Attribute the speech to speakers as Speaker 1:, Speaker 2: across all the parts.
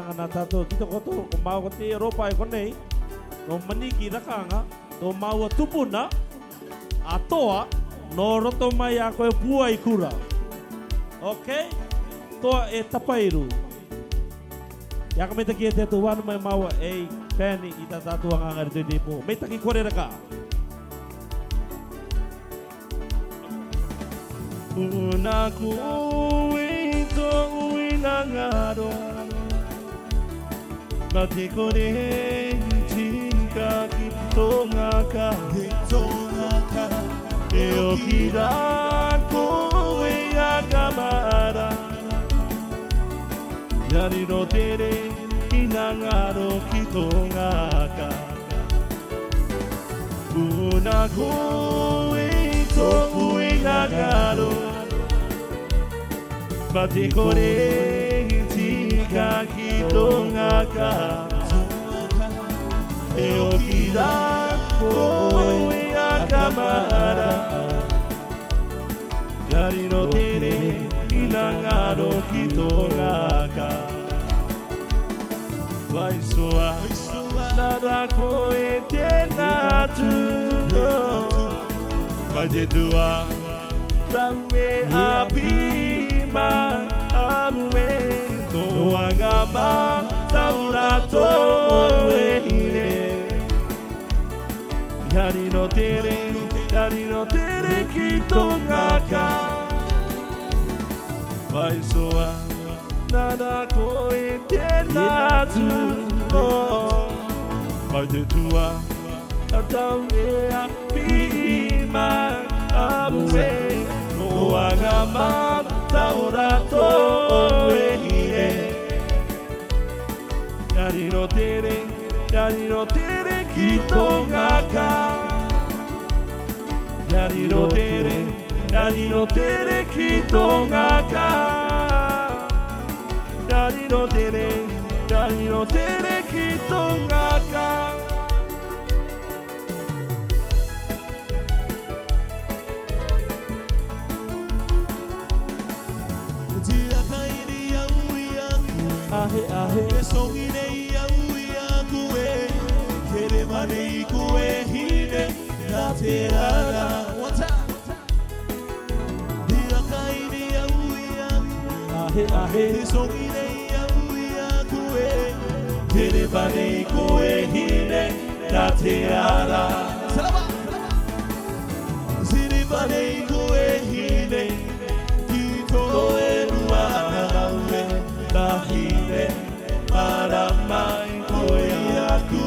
Speaker 1: ngana tato tito koto o mau ko te ropa e konei no maniki rakanga no mau tupuna atoa no roto mai a koe pua I kura. Okay? Toa e tapairu. Ia ka me taki e te atu wanu mai maua e pēni I ta tātua ngangari tui tipu. Me taki kore raka. Una kui to uina ngaro Ma te kore tika ki tongaka E o kira koe a kamara Yari no tere ina ngaro ki tongaka Una koe to uina ngaro Ma te kore tika ki tongaka E o kira koe a kamara Yari no tere ina ngaro ki tongaka Vai soa nara koe te natu Vai te tua Taue apima amue Toa ngama taura toe hire Yari no tere ki tongaka Vai soa nara koe te natu Vai te tua Taue apima amue Toa ngama taura toe hire Yari no tere ki tongaka Yari no tere ki tongaka Yari no tere ki tongaka Ahe ahe
Speaker 2: Songine yaui akue Tere mane ikue hine Na te ara Dira kaini yaui akue
Speaker 1: ahe ahe
Speaker 2: Songine yaui akue Tere mane ikue hine Na te ara Siri mane ikue hine Kito e ruanaue Tahine maramai koe aku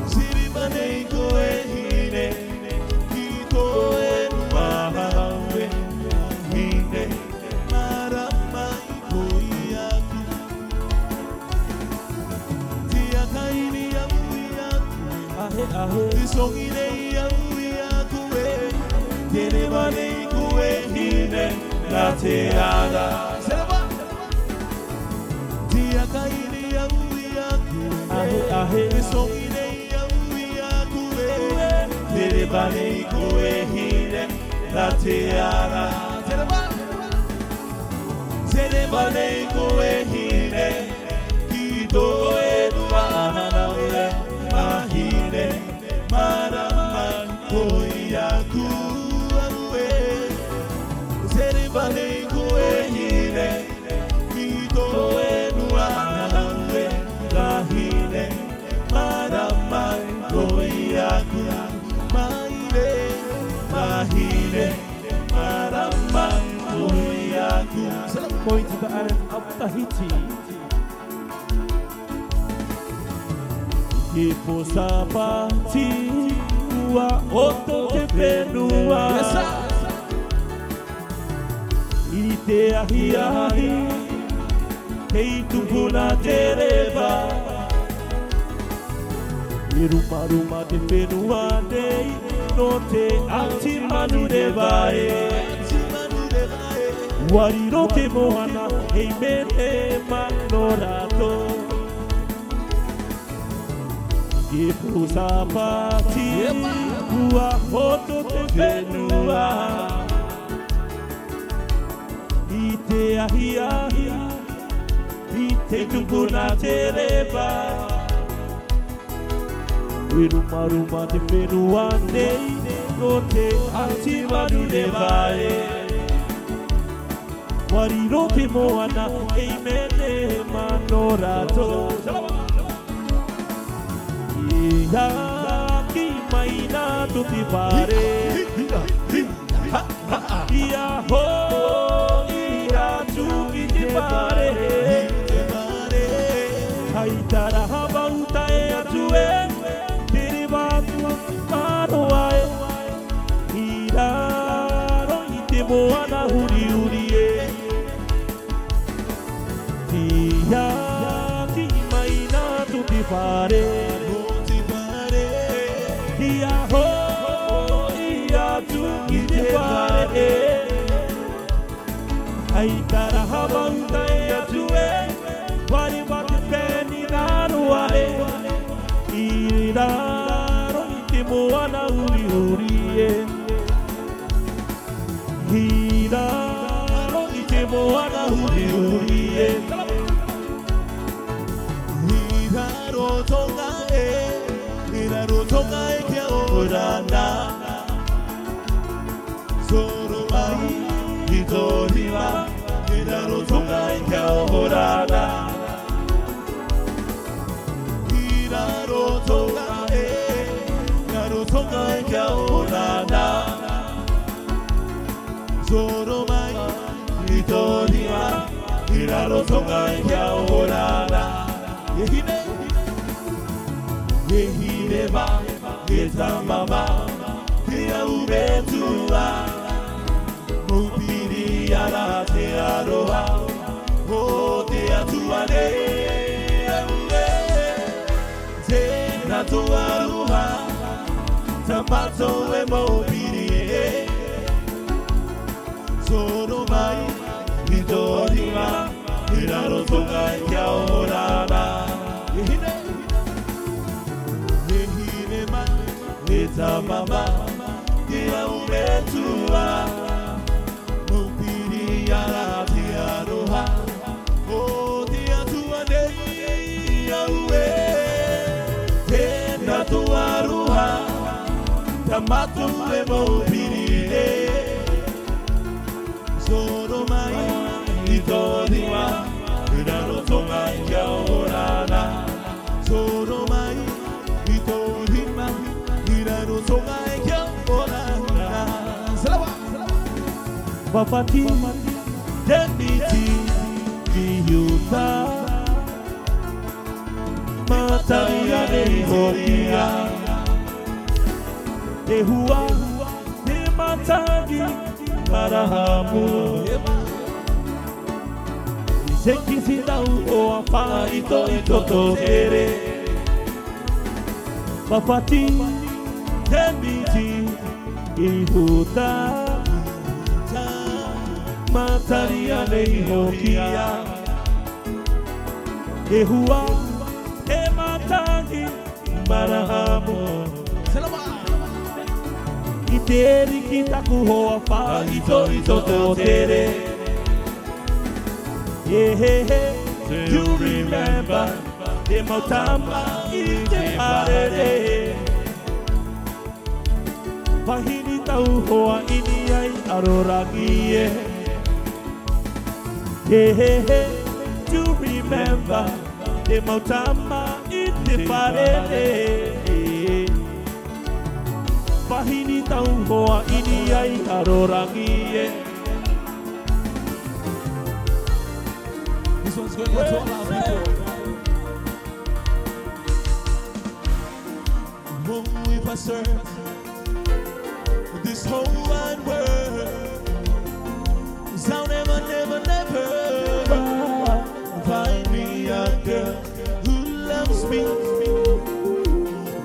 Speaker 2: Siri manei koe hine Ki koe mahawe Hine maramai koe aku Tia kaini aui aku
Speaker 1: ahe ahe
Speaker 2: Isongine aui aku Tere manei koe hine Na te ara Kaini aui aku
Speaker 1: ahe ahe
Speaker 2: Songine aui aku Tere bane koe hine Na te ara Tere bane koe hine Ki toe ruana ue Mahine maraman koe aku Tere bane koe hine Ki toe Lahine maramai koe aku Maile Lahine maramai koe aku
Speaker 1: Going to the island of Tahiti Ki posapati Ua oto te whenua I te ahi ahi Hei tupuna te rewa I ruma te whenua nei No te ati manu rewa e Wariro ke mohana Hei mene mano rato Ki pusapati Ua hoto te whenua I te ahi ahi te tupuna te rewa. Iruma ruma te whenua nei, no te ati waru ne vai. Wariro te moana, ei mene mano rato. Ia ki mai nā tuti whare. Ia ho, ia tu ki te whare. Hai tara hawa uta e atu e, tere wātu mano ai. I raro i te moana huri huri e. Ia ki mai nā tuti whare. Ia ho, ia tu ki te whare. Ai tara hawa uta e atu e, wari wate pēni nāro ae. I raro i te moana uri uri e. I raro i te moana uri uri e.
Speaker 2: I raro tonga e, I raro tonga e kia orana. Soro mai i tō riwa, I raro tonga e kia orana. I raro tonga e, I raro tonga e kia orana. Soro mai i tō riwa, I raro tonga e kia orana. Yehine ba, yetamama, te aube tua. Mupiri ara te aroha, o te atua ne aue. Te rato aroha, tamato e mopiri e. Soro mai, i tō ringa, I raro tonga e kia orana. Yehine mai, yetamama, te aube tua. Mupiri ara te aroha, o te atua nei aue. Te rato aroha, tamato e mopiri e. Soro mai, I tō riwa, I raro tonga I kia orana. Soro mai, I tō riwa, I raro tonga I kia orana. Salawa!
Speaker 1: Wapati, te miti, ki yuta. Matari ane hokia. Te hua, te matagi, marahamu. Se kisi nau o a wha I toto tere. Wapati, te miti, I huta. Matari anei hokia. E hua, e matangi, marahamu. I te eri ki taku hoa wha I toto tere. Yeah, you remember te mautama I te harere. Pahini tau hoa ini ai arorangi e. Yeah, you remember te mautama I te harere. Pahini tau hoa ini ai arorangi e.
Speaker 2: This one's going out to all our people. Oh, if I serve this whole wide world, I'll never, never, never find me a girl who loves me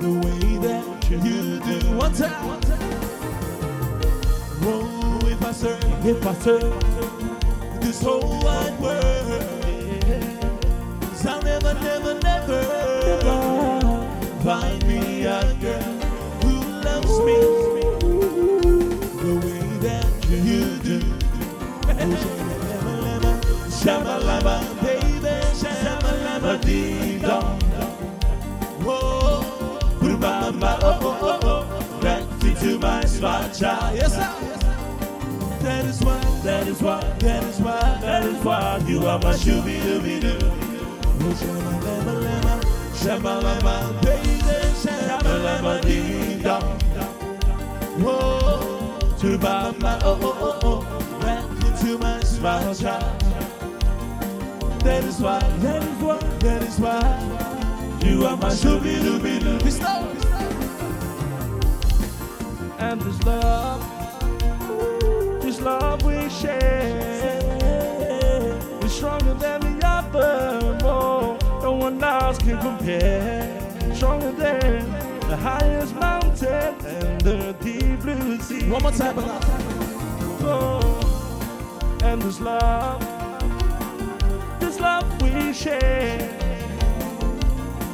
Speaker 2: the way that you do. One time. Oh, if I serve this whole wide world, I'll never, never, never find me a girl who loves me the way that you do. Shamalama, baby, shamalama. ding dong. Whoa, mama, oh, back into my smart child. Yes, sir. That is why you are my shooby-dooby-doo. Shabba-lama, shabba-lama, baby, shabba-lama, ding-dong. Whoa, to mama, oh, back into my smart child. That is why you are my shooby-dooby-doo.
Speaker 1: And this love we share is stronger than the other. No one else can compare. Stronger than the highest mountain and the deep blue sea.
Speaker 2: One more time,
Speaker 1: Oh, and this love we share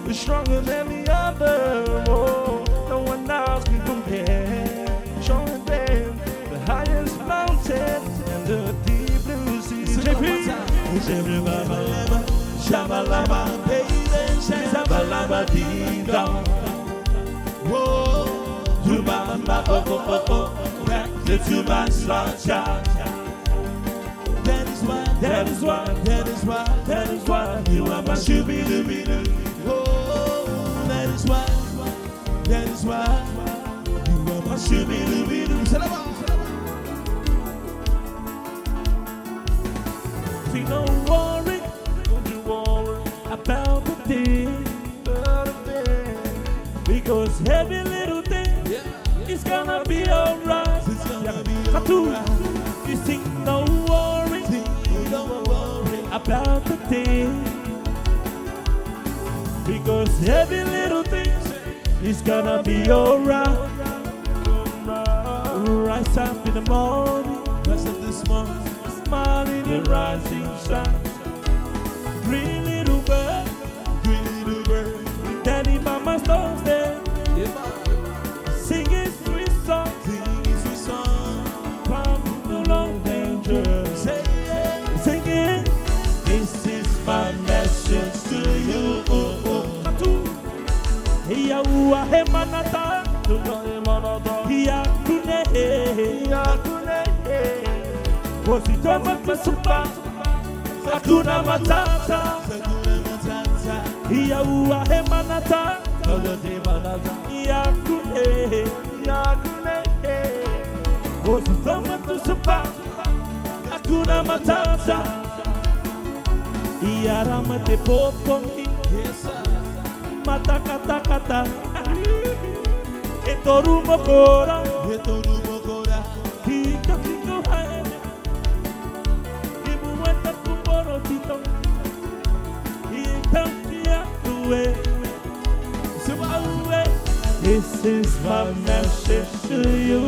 Speaker 1: is stronger than the other. Oh, no one else can compare. Stronger than the highest mountain and the deep blue sea.
Speaker 2: Shabba-lama, baby, shabba-lama, ding-dong. Whoa, to mama, oh, back into my slot child. That is why you are my shooby-dooby-doo. Oh, that is why you are my shooby-dooby-doo.
Speaker 1: See, don't worry about the thing, because every little thing is gonna be alright. You sing, don't worry about the thing, because every little thing is gonna be alright. Rise up in the morning, smile in the rising sun. Green little bird, Daddy Mama's downstairs, singing sweet songs, from the long danger, singing.
Speaker 2: This is my message to you.
Speaker 1: Hiya ua he manata, hiya kune, wasitoma kusupa, hakuna matata. Hiya ua he manata, hiya kune, wasitoma kusupa, hakuna matata. Hiya ramate popomi, mata-kata-kata, etoru mokora, kika-kiko hae, ibuweta kumborotito, itamkia uwe, uwe. This is my message to you.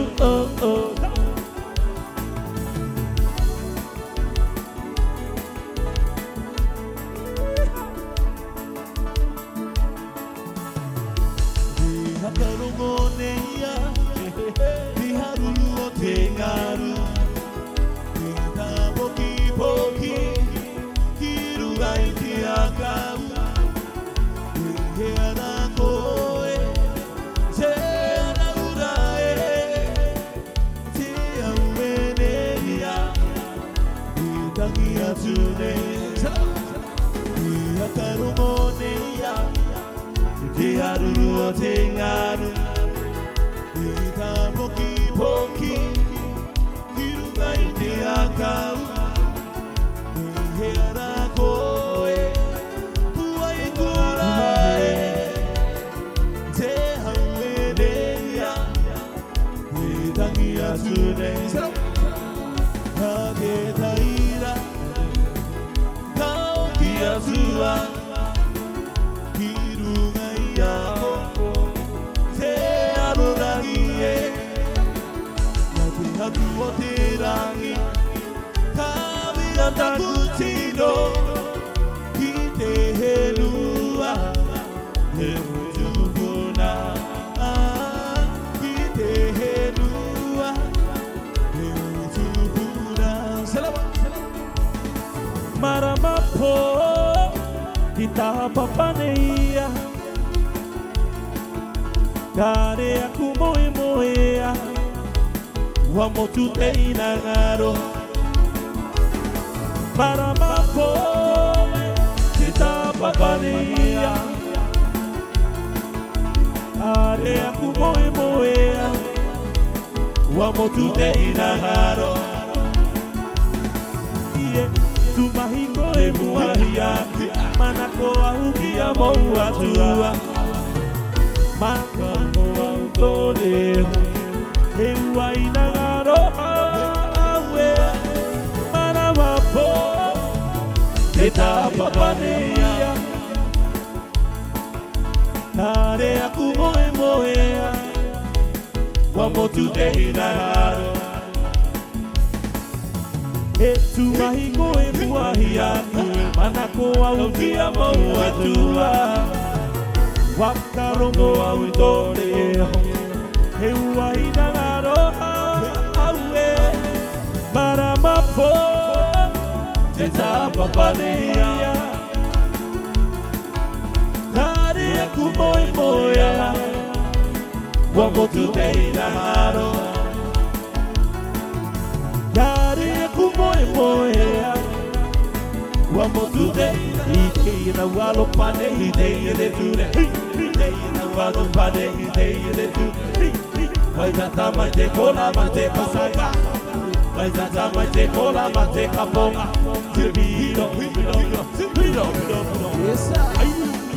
Speaker 1: Tita papaneia Kare aku moe moea Wa motu te inangaro Maramapo Tita papaneia Kare aku moe moea Wa motu te inangaro Tumahiko e muahia Manako ahukia mou atua Maka moa utole E uai nangaro awe Maramapo Te tapapanea Kare aku moe moea Wa motu te inaharo E tu mahiko e muahi aku Manako au kia mau atua Wakarongo au tore He uai nangaro aue Maramapo Te tapapanea Kare aku moe moea Wa motu te inaharo Kare aku moe moea Wa motu te Ike ina walo pane Ite ine ture Ite ina walo pane Ite ine ture Vai tata mai te kola mai te kasanga Vai tata mai te kola mai te kaponga Hiro, hiro, hiro, hiro, hiro, hiro, hiro.